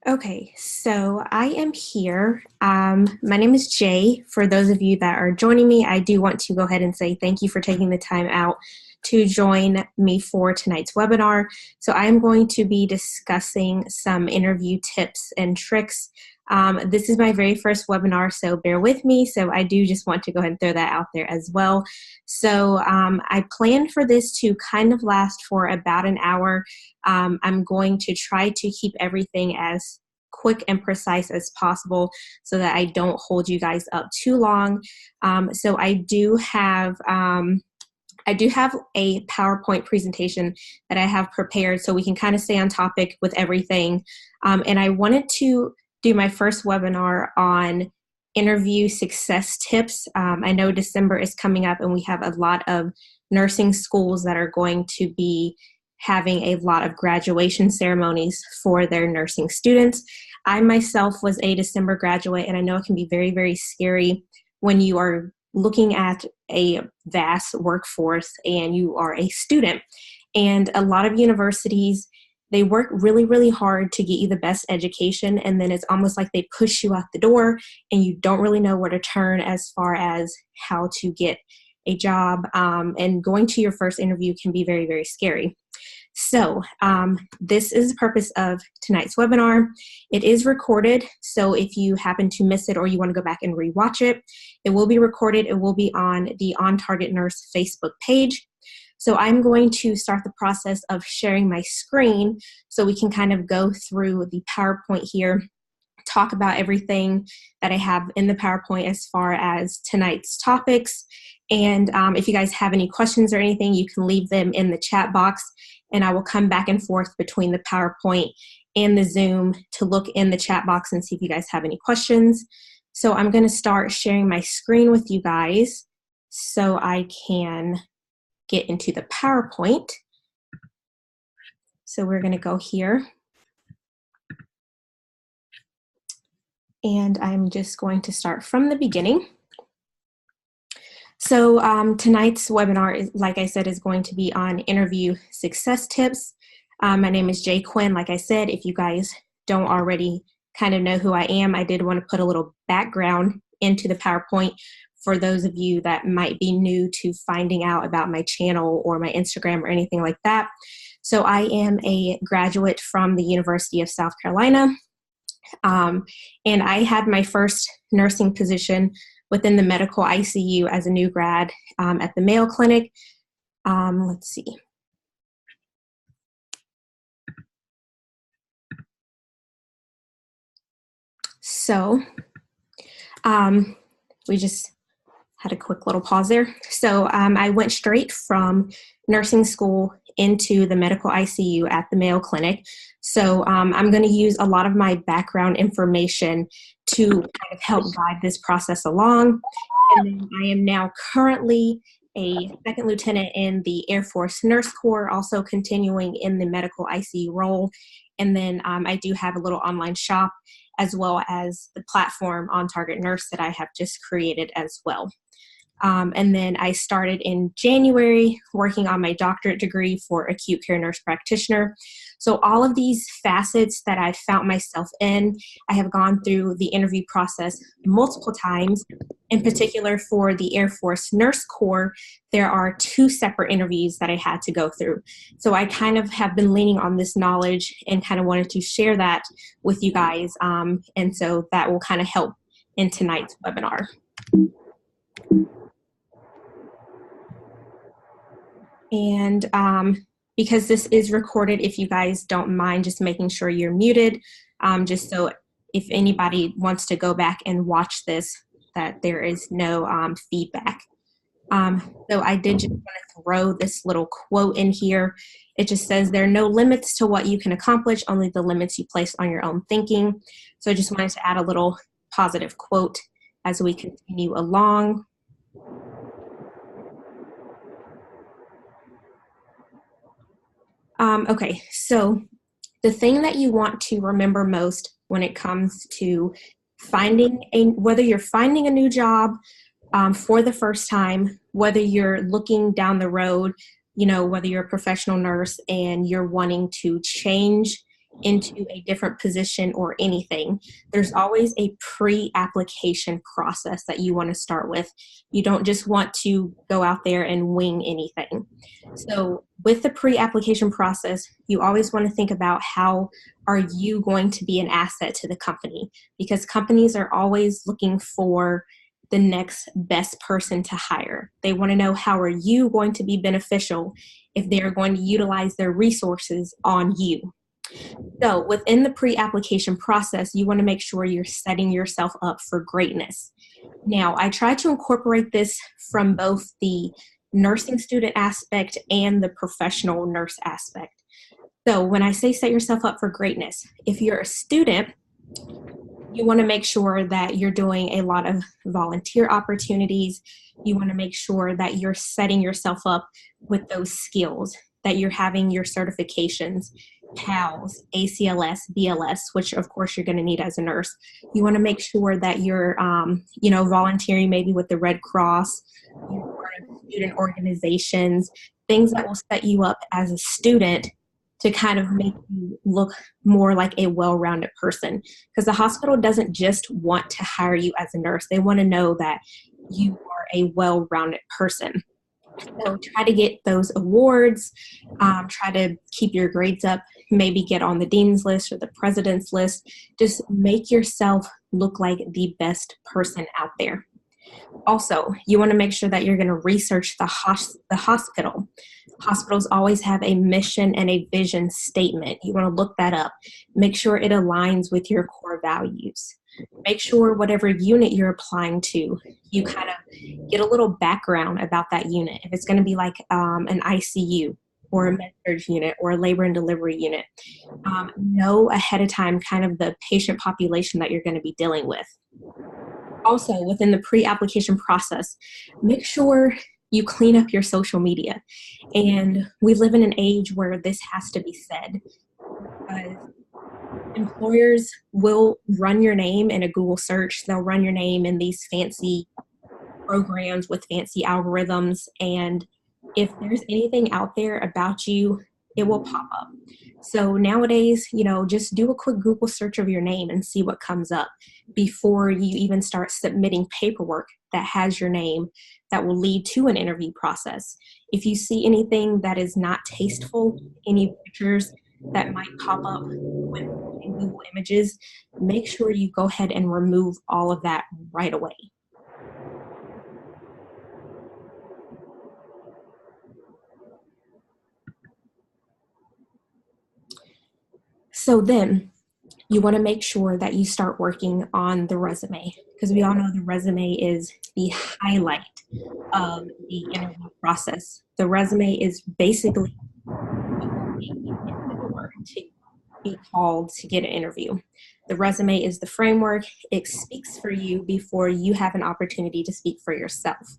Okay, so I am here. My name is Jay. For those of you that are joining me, I do want to go ahead and say thank you for taking the time out to join me for tonight's webinar. So I am going to be discussing some interview tips and tricks. This is my very first webinar, so bear with me. So I do just want to go ahead and throw that out there as well. So I planned for this to kind of last for about an hour. I'm going to try to keep everything as quick and precise as possible so that I don't hold you guys up too long. So I do have a PowerPoint presentation that I have prepared so we can kind of stay on topic with everything. And I wanted to do my first webinar on interview success tips. I know December is coming up and we have a lot of nursing schools that are going to be having a lot of graduation ceremonies for their nursing students. I myself was a December graduate, and I know it can be very, very scary when you are looking at a vast workforce and you are a student. And a lot of universities, they work really, really hard to get you the best education, and then it's almost like they push you out the door and you don't really know where to turn as far as how to get a job, and going to your first interview can be very, very scary. So this is the purpose of tonight's webinar. It is recorded, so if you happen to miss it or you want to go back and rewatch it, it will be recorded. It will be on the On Target Nurse Facebook page. So I'm going to start the process of sharing my screen so we can kind of go through the PowerPoint here, talk about everything that I have in the PowerPoint as far as tonight's topics. And if you guys have any questions or anything, you can leave them in the chat box, and I will come back and forth between the PowerPoint and the Zoom to look in the chat box and see if you guys have any questions. So I'm going to start sharing my screen with you guys so I can get into the PowerPoint. So we're going to go here. And I'm just going to start from the beginning. So tonight's webinar, is, like I said, is going to be on interview success tips. My name is Jay Quinn. Like I said, if you guys don't already kind of know who I am, I did want to put a little background into the PowerPoint for those of you that might be new to finding out about my channel or my Instagram or anything like that. So I am a graduate from the University of South Carolina. And I had my first nursing position within the medical ICU as a new grad at the Mayo Clinic. Let's see. So we just had a quick little pause there. So I went straight from nursing school into the medical ICU at the Mayo Clinic. So I'm going to use a lot of my background information to kind of help guide this process along. And then I am now currently a second lieutenant in the Air Force Nurse Corps, also continuing in the medical ICU role. And then I do have a little online shop as well as the platform On Target Nurse that I have just created as well. And then I started in January working on my doctorate degree for acute care nurse practitioner. So all of these facets that I found myself in, I have gone through the interview process multiple times. In particular for the Air Force Nurse Corps, there are 2 separate interviews that I had to go through. So I kind of have been leaning on this knowledge and kind of wanted to share that with you guys. And so that will kind of help in tonight's webinar. And because this is recorded, if you guys don't mind just making sure you're muted, just so if anybody wants to go back and watch this, that there is no feedback. So I did just want to throw this little quote in here. It just says, there are no limits to what you can accomplish, only the limits you place on your own thinking. So I just wanted to add a little positive quote as we continue along. Okay, so the thing that you want to remember most when it comes to whether you're finding a new job for the first time, whether you're looking down the road, you know, whether you're a professional nurse and you're wanting to change into a different position or anything, there's always a pre-application process that you want to start with. You don't just want to go out there and wing anything. So with the pre-application process, you always want to think about how are you going to be an asset to the company, because companies are always looking for the next best person to hire. They want to know how are you going to be beneficial if they're going to utilize their resources on you. So within the pre-application process, you want to make sure you're setting yourself up for greatness. Now, I try to incorporate this from both the nursing student aspect and the professional nurse aspect. So when I say set yourself up for greatness, if you're a student, you want to make sure that you're doing a lot of volunteer opportunities. You want to make sure that you're setting yourself up with those skills, that you're having your certifications, PALS, ACLS, BLS, which of course you're going to need as a nurse. You want to make sure that you're, volunteering maybe with the Red Cross, you're part of student organizations, things that will set you up as a student to kind of make you look more like a well-rounded person. Because the hospital doesn't just want to hire you as a nurse. They want to know that you are a well-rounded person. So try to get those awards, try to keep your grades up, maybe get on the dean's list or the president's list. Just make yourself look like the best person out there. Also, you want to make sure that you're going to research the hospital. Hospitals always have a mission and a vision statement. You want to look that up. Make sure it aligns with your core values. Make sure whatever unit you're applying to, you kind of get a little background about that unit. If it's going to be like an ICU or a med-surg unit or a labor and delivery unit, know ahead of time kind of the patient population that you're going to be dealing with. Also, within the pre-application process, make sure you clean up your social media. And we live in an age where this has to be said. Employers will run your name in a Google search. They'll run your name in these fancy programs with fancy algorithms. And if there's anything out there about you, it will pop up. So nowadays, just do a quick Google search of your name and see what comes up before you even start submitting paperwork that has your name that will lead to an interview process. If you see anything that is not tasteful, any pictures that might pop up when in Google Images, make sure you go ahead and remove all of that right away. So then you want to make sure that you start working on the resume, because we all know the resume is the highlight of the interview process. The resume is basically to be called to get an interview. The resume is the framework. It speaks for you before you have an opportunity to speak for yourself.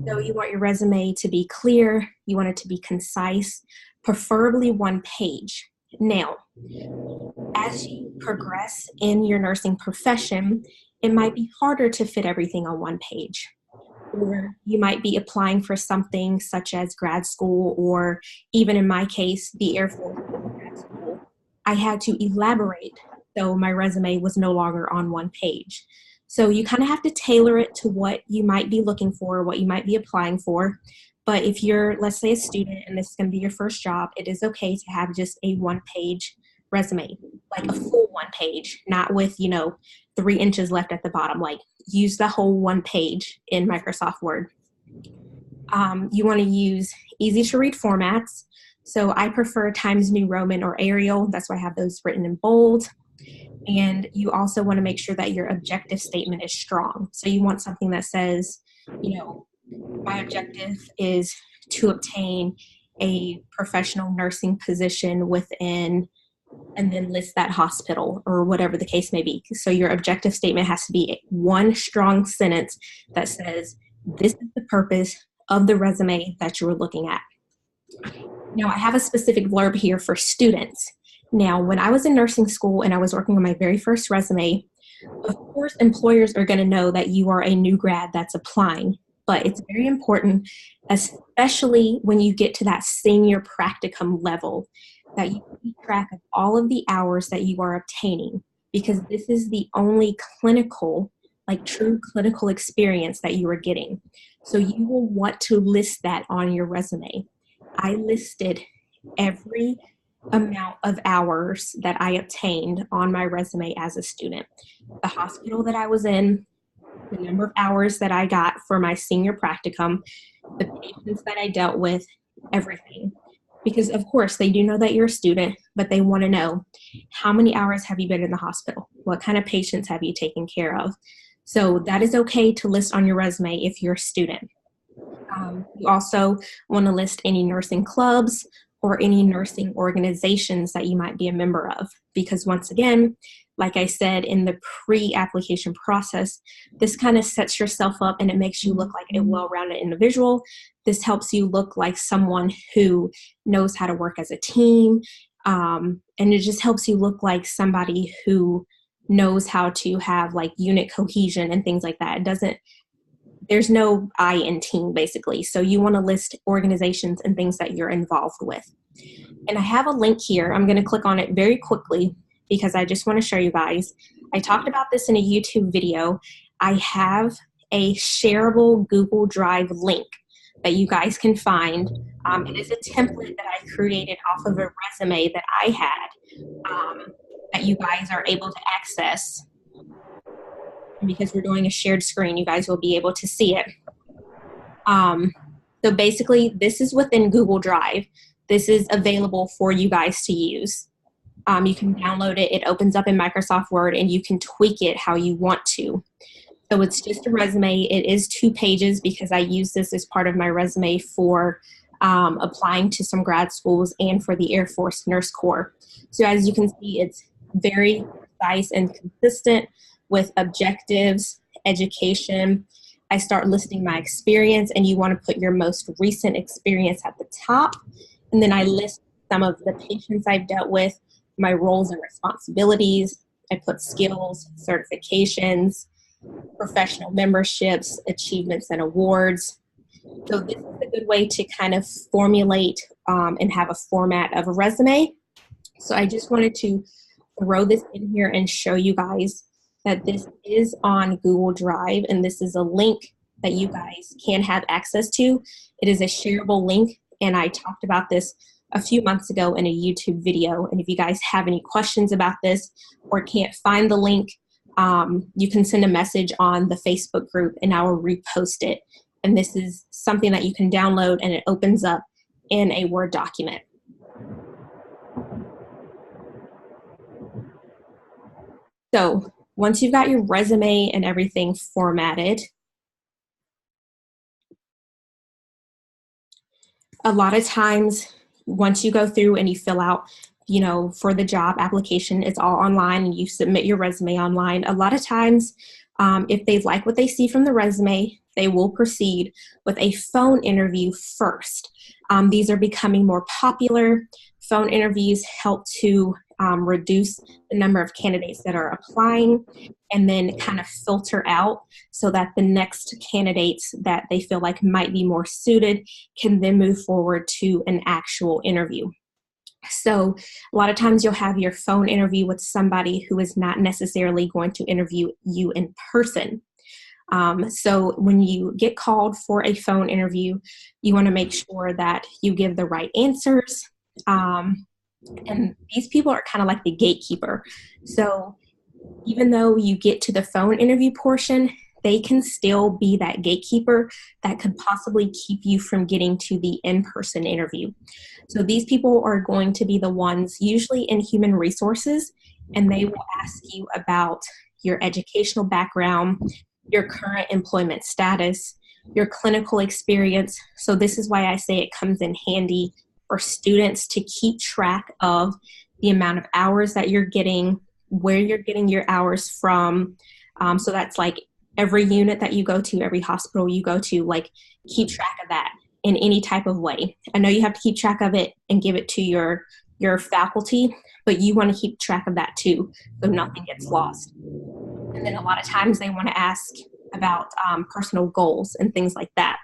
So you want your resume to be clear. You want it to be concise, preferably one page. Now, as you progress in your nursing profession, it might be harder to fit everything on one page. Or you might be applying for something such as grad school, or even in my case, the Air Force grad school. I had to elaborate, so my resume was no longer on one page. So you kind of have to tailor it to what you might be looking for, what you might be applying for. But if you're, let's say, a student and this is going to be your first job, it is okay to have just a one-page resume, like a full one page, not with, 3 inches left at the bottom. Like, use the whole one page in Microsoft Word. You want to use easy to read formats. So I prefer Times New Roman or Arial. That's why I have those written in bold. And you also want to make sure that your objective statement is strong. So you want something that says, my objective is to obtain a professional nursing position within, and then list that hospital or whatever the case may be. So your objective statement has to be one strong sentence that says, this is the purpose of the resume that you're looking at. Now, I have a specific blurb here for students. Now, when I was in nursing school and I was working on my very first resume, of course, employers are going to know that you are a new grad that's applying. But it's very important, especially when you get to that senior practicum level, that you keep track of all of the hours that you are obtaining, because this is the only clinical, like true clinical experience that you are getting. So you will want to list that on your resume. I listed every amount of hours that I obtained on my resume as a student. The hospital that I was in, the number of hours that I got for my senior practicum, the patients that I dealt with, everything. Because of course they do know that you're a student, but they want to know, how many hours have you been in the hospital? What kind of patients have you taken care of? So that is okay to list on your resume if you're a student. You also want to list any nursing clubs or any nursing organizations that you might be a member of. Because once again, like I said, in the pre-application process, this kind of sets yourself up and it makes you look like a well-rounded individual. This helps you look like someone who knows how to work as a team. And it just helps you look like somebody who knows how to have like unit cohesion and things like that. There's no I in team, basically. So you want to list organizations and things that you're involved with. And I have a link here. I'm going to click on it very quickly because I just want to show you guys. I talked about this in a YouTube video. I have a shareable Google Drive link that you guys can find. It is a template that I created off of a resume that I had that you guys are able to access. And because we're doing a shared screen, you guys will be able to see it. So basically, this is within Google Drive. This is available for you guys to use. You can download it. It opens up in Microsoft Word, and you can tweak it how you want to. So it's just a resume. It is 2 pages because I use this as part of my resume for applying to some grad schools and for the Air Force Nurse Corps. So as you can see, it's very precise and consistent with objectives, education. I start listing my experience, and you want to put your most recent experience at the top. And then I list some of the patients I've dealt with, my roles and responsibilities. I put skills, certifications, professional memberships, achievements, and awards. So this is a good way to kind of formulate and have a format of a resume. So I just wanted to throw this in here and show you guys that this is on Google Drive, and this is a link that you guys can have access to. It is a shareable link, and I talked about this a few months ago in a YouTube video. And if you guys have any questions about this or can't find the link, you can send a message on the Facebook group and I will repost it. And this is something that you can download, and it opens up in a Word document. So once you've got your resume and everything formatted, a lot of times once you go through and you fill out, you know, for the job application, it's all online and you submit your resume online. A lot of times, if they like what they see from the resume, they will proceed with a phone interview first. These are becoming more popular. Phone interviews help to reduce the number of candidates that are applying and then kind of filter out so that the next candidates that they feel like might be more suited can then move forward to an actual interview. So a lot of times you'll have your phone interview with somebody who is not necessarily going to interview you in person. So when you get called for a phone interview, you want to make sure that you give the right answers. And these people are kind of like the gatekeeper. So even though you get to the phone interview portion, they can still be that gatekeeper that could possibly keep you from getting to the in-person interview. So these people are going to be the ones usually in human resources, and they will ask you about your educational background, your current employment status, your clinical experience. So this is why I say it comes in handy for students to keep track of the amount of hours that you're getting, where you're getting your hours from. So that's like every unit that you go to, every hospital you go to, like keep track of that in any type of way. I know you have to keep track of it and give it to your faculty, but you want to keep track of that too, so nothing gets lost. And then a lot of times they want to ask about personal goals and things like that.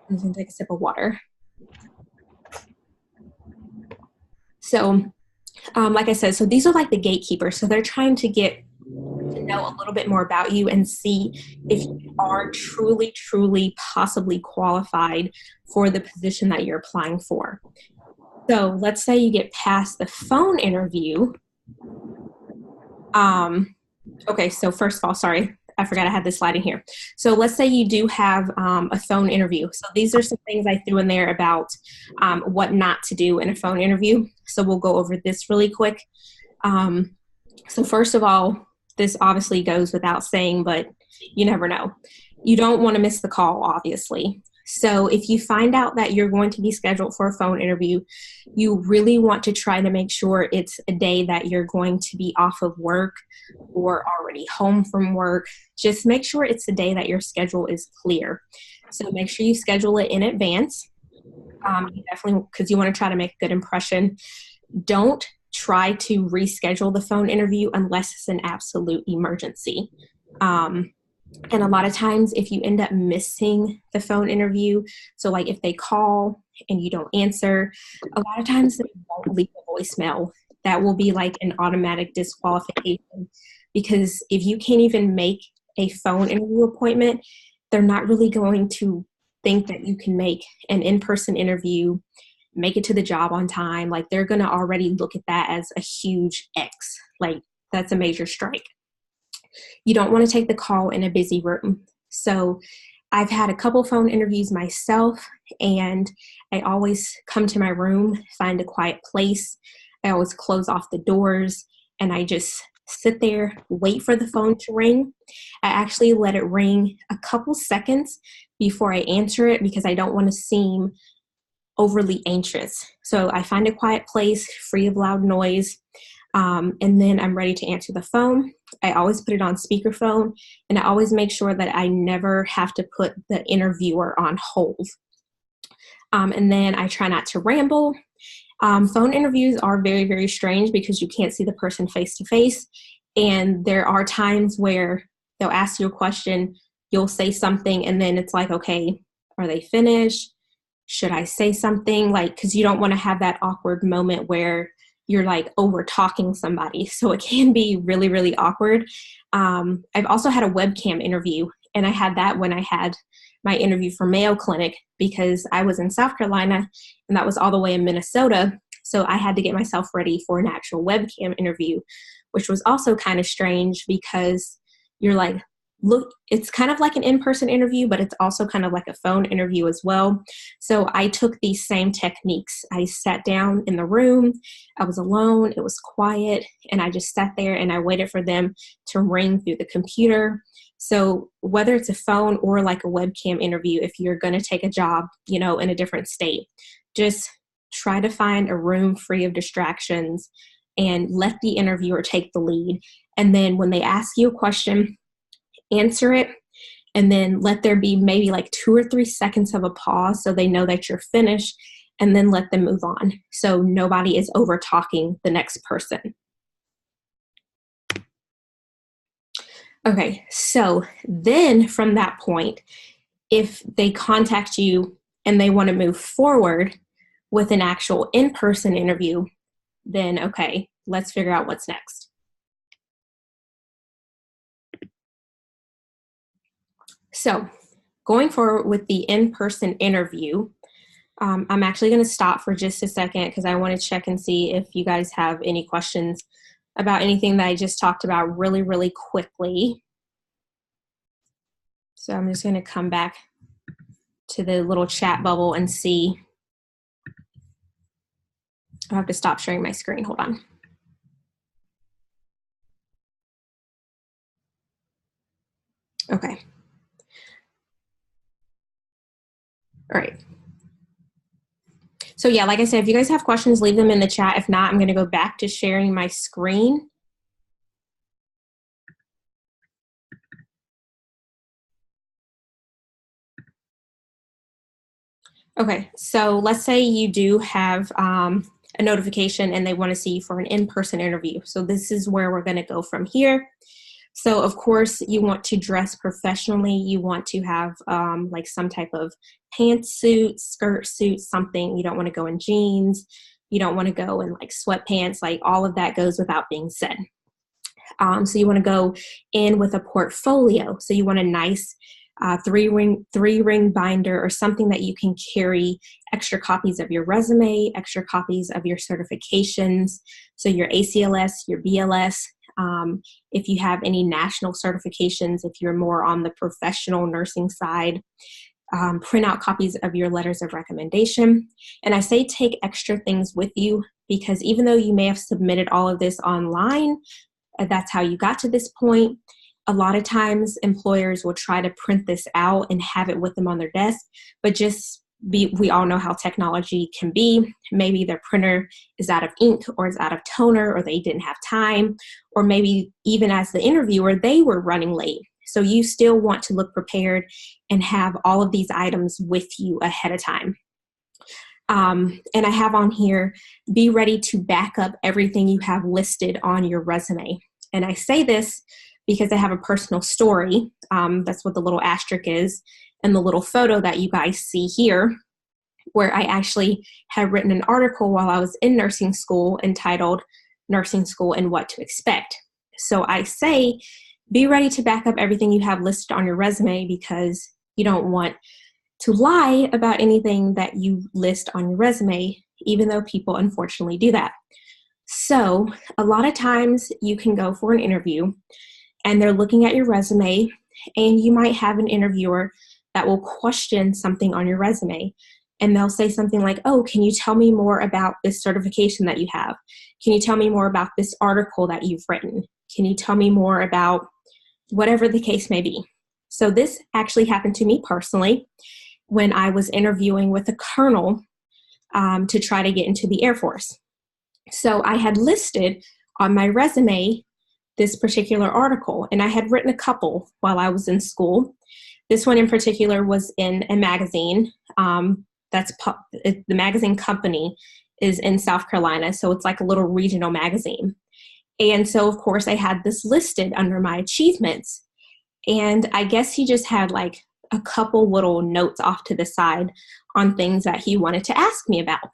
I'm going to take a sip of water. So, like I said, so these are like the gatekeepers. So they're trying to get to know a little bit more about you and see if you are truly, truly possibly qualified for the position that you're applying for. So let's say you get past the phone interview. Okay, so first of all, sorry, I forgot I had this slide in here. So let's say you do have a phone interview. So these are some things I threw in there about what not to do in a phone interview. So we'll go over this really quick. So first of all, this obviously goes without saying, but you never know. You don't want to miss the call, obviously. So if you find out that you're going to be scheduled for a phone interview, you really want to try to make sure it's a day that you're going to be off of work or already home from work. Just make sure it's a day that your schedule is clear. So make sure you schedule it in advance. You definitely, because you want to try to make a good impression. Don't try to reschedule the phone interview unless it's an absolute emergency. And a lot of times if you end up missing the phone interview, so like if they call and you don't answer, a lot of times they won't leave a voicemail. That will be like an automatic disqualification, because if you can't even make a phone interview appointment, they're not really going to think that you can make an in-person interview, make it to the job on time. Like they're going to already look at that as a huge X. Like that's a major strike. You don't want to take the call in a busy room. So I've had a couple phone interviews myself, and I always come to my room, find a quiet place. I always close off the doors, and I just sit there, wait for the phone to ring. I actually let it ring a couple seconds before I answer it because I don't want to seem overly anxious. So I find a quiet place, free of loud noise, and then I'm ready to answer the phone. I always put it on speakerphone, and I always make sure that I never have to put the interviewer on hold. And then I try not to ramble. Phone interviews are very, very strange because you can't see the person face to face. And there are times where they'll ask you a question, you'll say something, and then it's like, okay, are they finished? Should I say something? Like, because you don't want to have that awkward moment where you're like over talking somebody. So it can be really, really awkward. I've also had a webcam interview, and I had that when I had my interview for Mayo Clinic because I was in South Carolina and that was all the way in Minnesota. So I had to get myself ready for an actual webcam interview, which was also kind of strange because you're like, look, it's kind of like an in-person interview, but it's also kind of like a phone interview as well. So I took these same techniques. I sat down in the room, I was alone, it was quiet, and I just sat there and I waited for them to ring through the computer. So whether it's a phone or like a webcam interview, if you're going to take a job, you know, in a different state, just try to find a room free of distractions and let the interviewer take the lead. And then when they ask you a question, answer it, and then let there be maybe like 2 or 3 seconds of a pause so they know that you're finished, and then let them move on so nobody is over talking the next person. Okay, so then from that point, if they contact you and they want to move forward with an actual in-person interview, then okay, let's figure out what's next. So going forward with the in-person interview, I'm actually going to stop for just a second because I want to check and see if you guys have any questions about anything that I just talked about really, really quickly. So I'm just going to come back to the little chat bubble and see. I have to stop sharing my screen. Hold on. Okay. All right. So yeah, like I said, if you guys have questions, leave them in the chat. If not, I'm going to go back to sharing my screen. Okay, so let's say you do have a notification and they want to see you for an in-person interview. So this is where we're going to go from here. So of course you want to dress professionally. You want to have like some type of pantsuit, skirt suit, something. You don't want to go in jeans. You don't want to go in like sweatpants, like all of that goes without being said. So you want to go in with a portfolio. So you want a nice three-ring binder or something that you can carry extra copies of your resume, extra copies of your certifications. So your ACLS, your BLS, if you have any national certifications, if you're more on the professional nursing side, print out copies of your letters of recommendation. And I say take extra things with you because even though you may have submitted all of this online, that's how you got to this point. A lot of times employers will try to print this out and have it with them on their desk, but we all know how technology can be. Maybe their printer is out of ink or is out of toner or they didn't have time, or maybe even as the interviewer, they were running late. So you still want to look prepared and have all of these items with you ahead of time. And I have on here, be ready to back up everything you have listed on your resume. And I say this because I have a personal story. That's what the little asterisk is, and the little photo that you guys see here, where I actually had written an article while I was in nursing school entitled Nursing School and What to Expect. So I say, be ready to back up everything you have listed on your resume because you don't want to lie about anything that you list on your resume, even though people unfortunately do that. So a lot of times you can go for an interview and they're looking at your resume and you might have an interviewer that will question something on your resume. And they'll say something like, oh, can you tell me more about this certification that you have? Can you tell me more about this article that you've written? Can you tell me more about whatever the case may be? So this actually happened to me personally when I was interviewing with a colonel to try to get into the Air Force. So I had listed on my resume this particular article, and I had written a couple while I was in school. This one in particular was in a magazine. The magazine company is in South Carolina, so it's like a little regional magazine. And so, of course, I had this listed under my achievements. And I guess he just had like a couple little notes off to the side on things that he wanted to ask me about.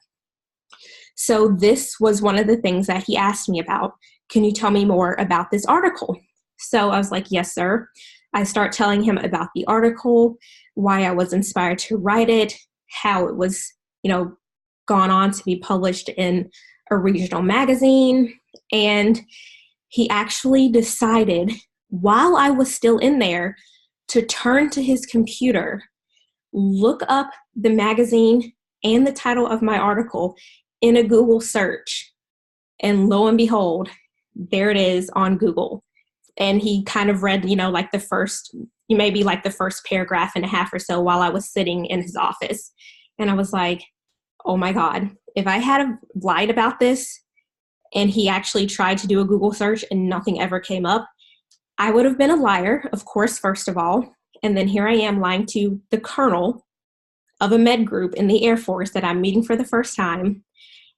So this was one of the things that he asked me about. Can you tell me more about this article? So I was like, yes, sir. I start telling him about the article, why I was inspired to write it, how it was, gone on to be published in a regional magazine. And he actually decided while I was still in there to turn to his computer, look up the magazine and the title of my article in a Google search. And lo and behold, there it is on Google. And he kind of read, like the first paragraph and a half or so while I was sitting in his office. And I was like, oh my God, if I had lied about this and he actually tried to do a Google search and nothing ever came up, I would have been a liar, of course, first of all. And then here I am lying to the colonel of a med group in the Air Force that I'm meeting for the first time.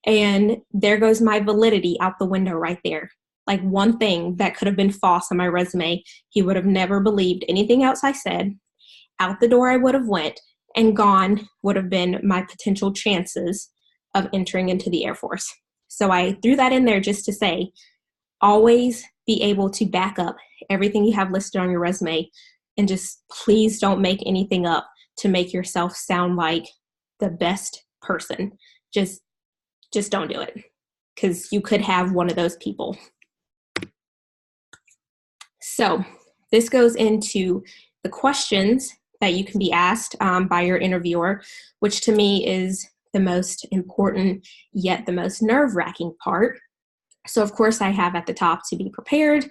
And there goes my validity out the window right there. Like one thing that could have been false on my resume, he would have never believed anything else I said. Out the door I would have went, and gone would have been my potential chances of entering into the Air Force. So I threw that in there just to say, always be able to back up everything you have listed on your resume, and just please don't make anything up to make yourself sound like the best person. Just don't do it, because you could have one of those people. So this goes into the questions that you can be asked by your interviewer, which to me is the most important yet the most nerve-wracking part. So of course I have at the top to be prepared.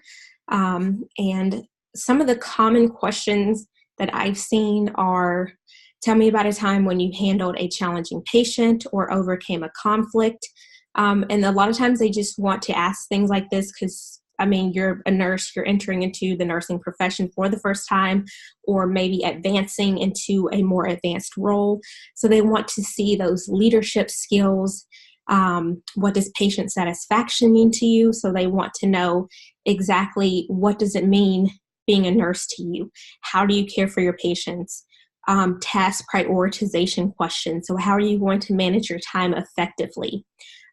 And some of the common questions that I've seen are, tell me about a time when you handled a challenging patient or overcame a conflict. And a lot of times they just want to ask things like this because, you're a nurse, you're entering into the nursing profession for the first time, or maybe advancing into a more advanced role. So they want to see those leadership skills. What does patient satisfaction mean to you? So they want to know exactly what does it mean being a nurse to you? How do you care for your patients? Task prioritization questions. So how are you going to manage your time effectively?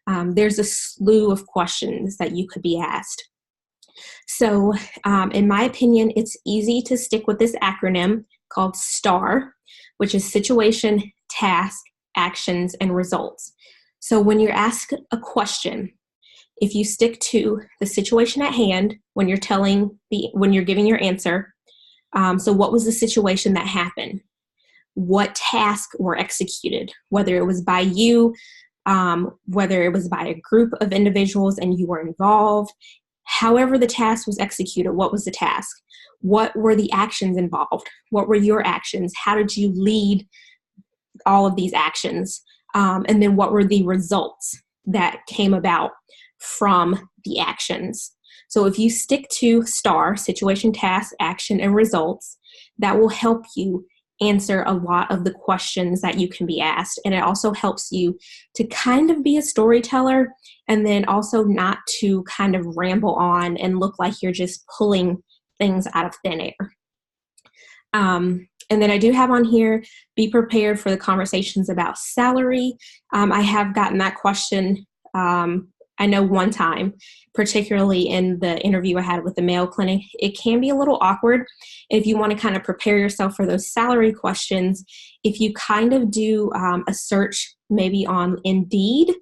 there's a slew of questions that you could be asked. So in my opinion, it's easy to stick with this acronym called STAR, which is situation, task, actions, and results. So when you're asked a question, if you stick to the situation at hand when you're giving your answer, so what was the situation that happened? What tasks were executed, whether it was by you, whether it was by a group of individuals and you were involved, however the task was executed, what was the task? What were the actions involved? What were your actions? How did you lead all of these actions? And then what were the results that came about from the actions? So if you stick to STAR, situation, task, action, and results, that will help you answer a lot of the questions that you can be asked. And it also helps you to kind of be a storyteller, and then also not to kind of ramble on and look like you're just pulling things out of thin air. And then I do have on here, be prepared for the conversations about salary. I have gotten that question, I know one time, particularly in the interview I had with the Mayo Clinic. It can be a little awkward. If you want to kind of prepare yourself for those salary questions, if you kind of do a search maybe on Indeed,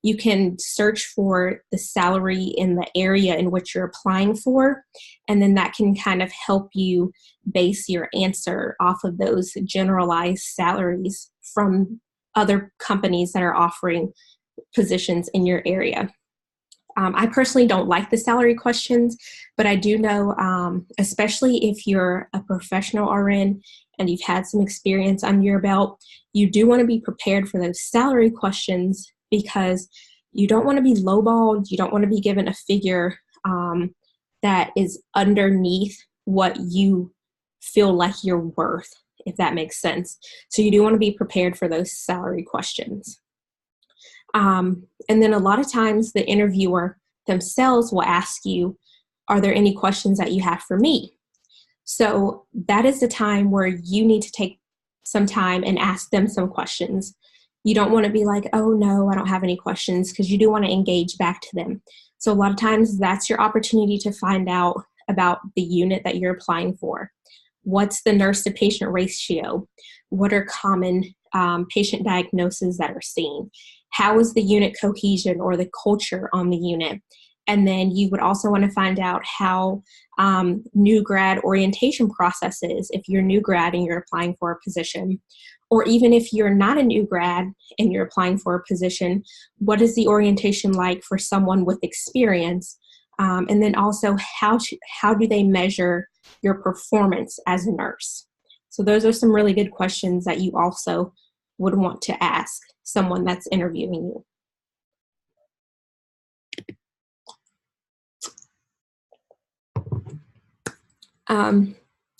you can search for the salary in the area in which you're applying for, and then that can kind of help you base your answer off of those generalized salaries from other companies that are offering positions in your area. I personally don't like the salary questions, but I do know, especially if you're a professional RN and you've had some experience under your belt, you do want to be prepared for those salary questions, because you don't want to be lowballed. You don't want to be given a figure that is underneath what you feel like you're worth, if that makes sense. So you do want to be prepared for those salary questions. And then a lot of times the interviewer themselves will ask you, are there any questions that you have for me? So that is the time where you need to take some time and ask them some questions. You don't want to be like, oh no, I don't have any questions, because you do want to engage back to them. So a lot of times that's your opportunity to find out about the unit that you're applying for. What's the nurse to patient ratio? What are common patient diagnoses that are seen? How is the unit cohesion or the culture on the unit? And then you would also want to find out how new grad orientation process is if you're new grad and you're applying for a position. Or even if you're not a new grad and you're applying for a position, what is the orientation like for someone with experience? And then also, how do they measure your performance as a nurse? So those are some really good questions that you also would want to ask someone that's interviewing you.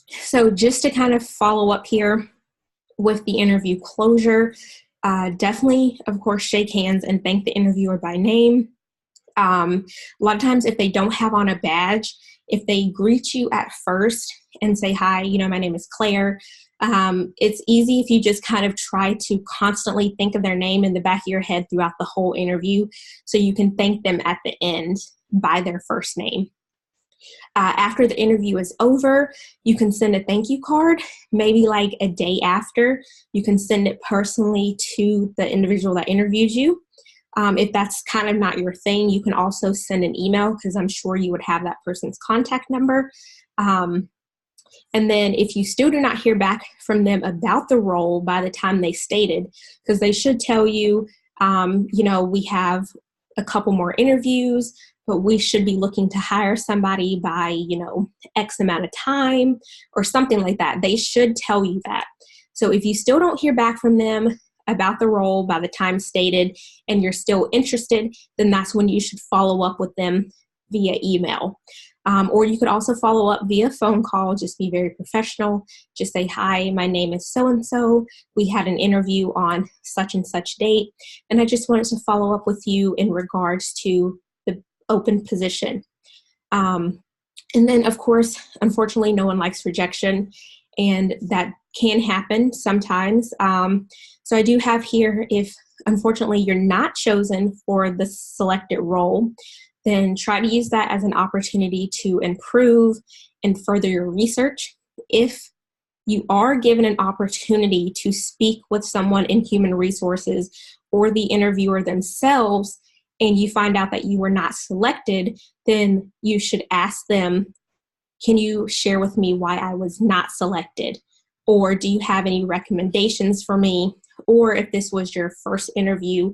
So just to kind of follow up here with the interview closure, definitely, of course, shake hands and thank the interviewer by name. A lot of times if they don't have on a badge, if they greet you at first and say, hi, my name is Claire, it's easy if you just kind of try to constantly think of their name in the back of your head throughout the whole interview, so you can thank them at the end by their first name. After the interview is over, you can send a thank you card, maybe like a day after. You can send it personally to the individual that interviewed you. If that's kind of not your thing, you can also send an email, because I'm sure you would have that person's contact number. And then if you still do not hear back from them about the role by the time they stated, because they should tell you, we have a couple more interviews, but we should be looking to hire somebody by, X amount of time or something like that. They should tell you that. So if you still don't hear back from them about the role by the time stated and you're still interested, then that's when you should follow up with them via email. Or you could also follow up via phone call. Just be very professional. Just say, hi, my name is so-and-so. We had an interview on such and such date, and I just wanted to follow up with you in regards to the open position. And then, of course, unfortunately, no one likes rejection, and that can happen sometimes. So I do have here, if unfortunately you're not chosen for the selected role, then try to use that as an opportunity to improve and further your research. If you are given an opportunity to speak with someone in human resources or the interviewer themselves, and you find out that you were not selected, then you should ask them, can you share with me why I was not selected? Or do you have any recommendations for me? Or if this was your first interview,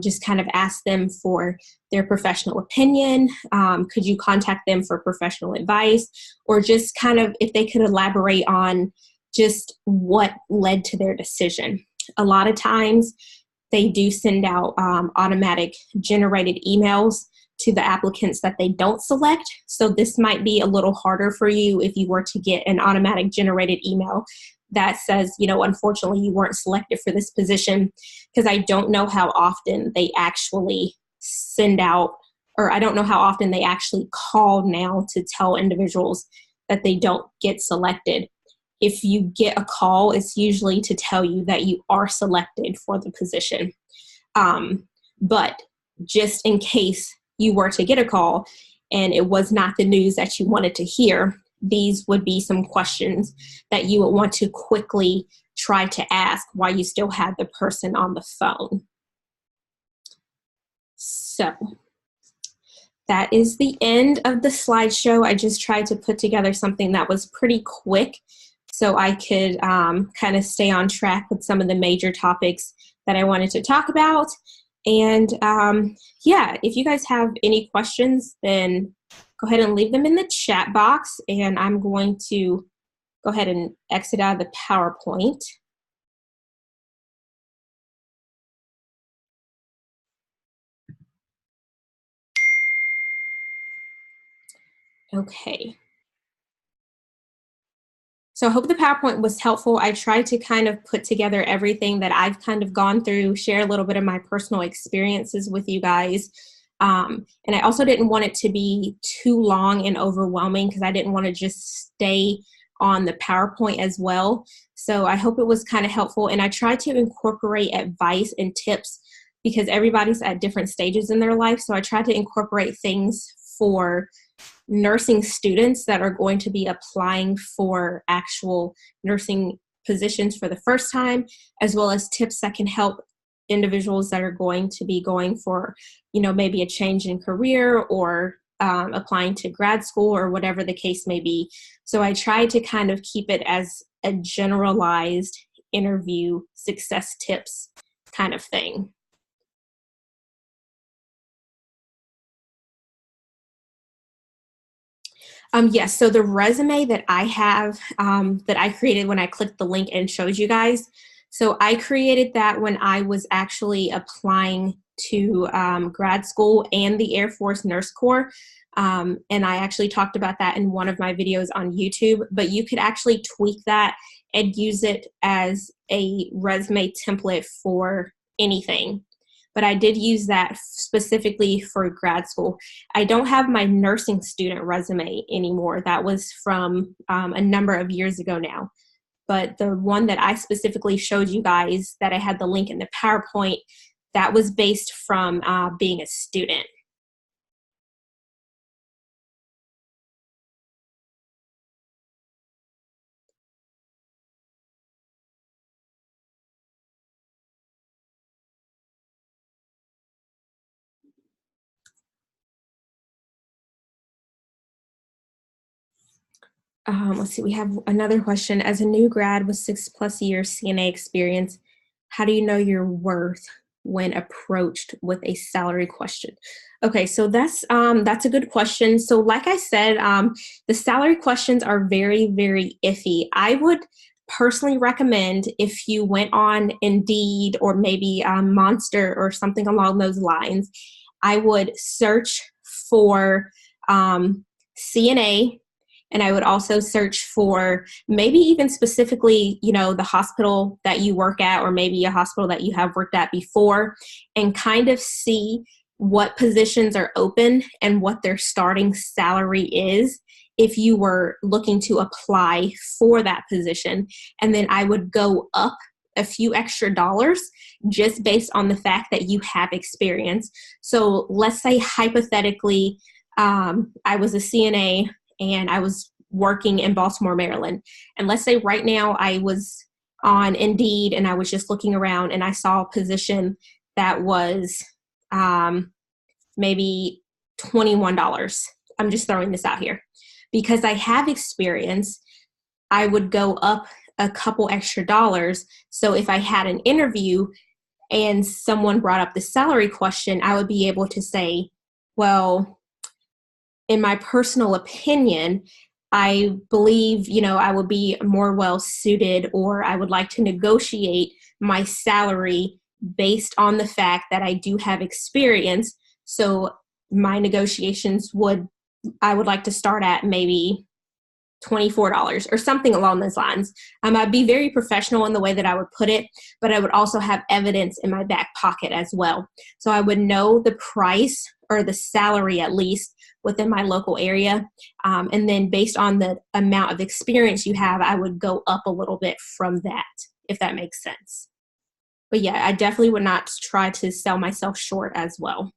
just kind of ask them for their professional opinion. Could you contact them for professional advice? Or just kind of if they could elaborate on just what led to their decision. A lot of times they do send out automatic generated emails to the applicants that they don't select. So this might be a little harder for you if you were to get an automatic generated email that says, unfortunately you weren't selected for this position, because I don't know how often they actually send out, or I don't know how often they actually call now to tell individuals that they don't get selected. If you get a call, it's usually to tell you that you are selected for the position. But just in case you were to get a call and it was not the news that you wanted to hear, these would be some questions that you would want to quickly try to ask while you still have the person on the phone. So that is the end of the slideshow. I just tried to put together something that was pretty quick so I could kind of stay on track with some of the major topics that I wanted to talk about. And yeah, if you guys have any questions, then go ahead and leave them in the chat box, and I'm going to go ahead and exit out of the PowerPoint. Okay. So I hope the PowerPoint was helpful. I tried to kind of put together everything that I've kind of gone through, share a little bit of my personal experiences with you guys. And I also didn't want it to be too long and overwhelming, because I didn't want to just stay on the PowerPoint as well. So I hope it was kind of helpful. And I tried to incorporate advice and tips, because everybody's at different stages in their life. So I tried to incorporate things for nursing students that are going to be applying for actual nursing positions for the first time, as well as tips that can help individuals that are going to be going for, maybe a change in career or applying to grad school or whatever the case may be. So I tried to kind of keep it as a generalized interview success tips kind of thing. Yes, so the resume that I have, that I created when I clicked the link and showed you guys, so I created that when I was actually applying to grad school and the Air Force Nurse Corps, and I actually talked about that in one of my videos on YouTube, but you could actually tweak that and use it as a resume template for anything. But I did use that specifically for grad school. I don't have my nursing student resume anymore. That was from a number of years ago now. But the one that I specifically showed you guys that I had the link in the PowerPoint, that was based from being a student. Let's see, we have another question. As a new grad with 6+ years CNA experience, how do you know your worth when approached with a salary question? Okay, so that's a good question. So like I said, the salary questions are very, very iffy. I would personally recommend, if you went on Indeed or maybe Monster or something along those lines, I would search for CNA, and I would also search for maybe even specifically, the hospital that you work at, or maybe a hospital that you have worked at before, and kind of see what positions are open and what their starting salary is if you were looking to apply for that position. And then I would go up a few extra dollars just based on the fact that you have experience. So let's say hypothetically, I was a CNA and I was working in Baltimore, Maryland. And let's say right now I was on Indeed and I was just looking around and I saw a position that was maybe $21. I'm just throwing this out here. Because I have experience, I would go up a couple extra dollars. So if I had an interview and someone brought up the salary question, I would be able to say, well, in my personal opinion, I believe, I would be more well suited, or I would like to negotiate my salary based on the fact that I do have experience. So my negotiations I would like to start at maybe $24 or something along those lines. I'd be very professional in the way that I would put it, but I would also have evidence in my back pocket as well. So I would know the price or the salary at least within my local area. And then based on the amount of experience you have, I would go up a little bit from that, if that makes sense. But yeah, I definitely would not try to sell myself short as well.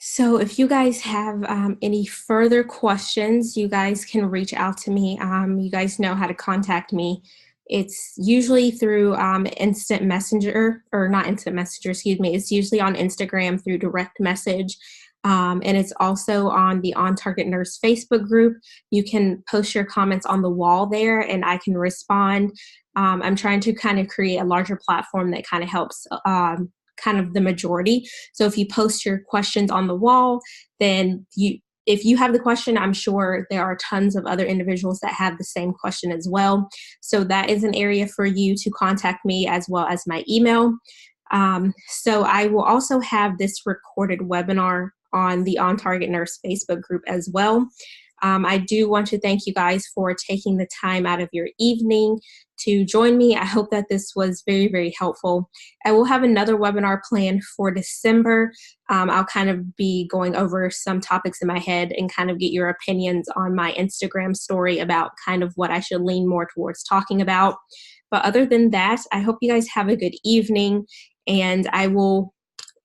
So if you guys have any further questions, you guys can reach out to me. You guys know how to contact me. It's usually through instant messenger, or not instant messenger, excuse me. It's usually on Instagram through direct message. And it's also on the On Target Nurse Facebook group. You can post your comments on the wall there and I can respond. I'm trying to kind of create a larger platform that kind of helps kind of the majority. So if you post your questions on the wall, then if you have the question, I'm sure there are tons of other individuals that have the same question as well. So that is an area for you to contact me, as well as my email. So I will also have this recorded webinar on the On Target Nurse Facebook group as well. I do want to thank you guys for taking the time out of your evening to join me. I hope that this was very, very helpful. I will have another webinar planned for December. I'll kind of be going over some topics in my head and kind of get your opinions on my Instagram story about kind of what I should lean more towards talking about. But other than that, I hope you guys have a good evening, and I will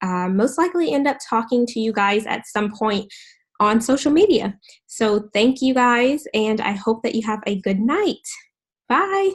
most likely end up talking to you guys at some point on social media. So thank you guys, and I hope that you have a good night. Bye.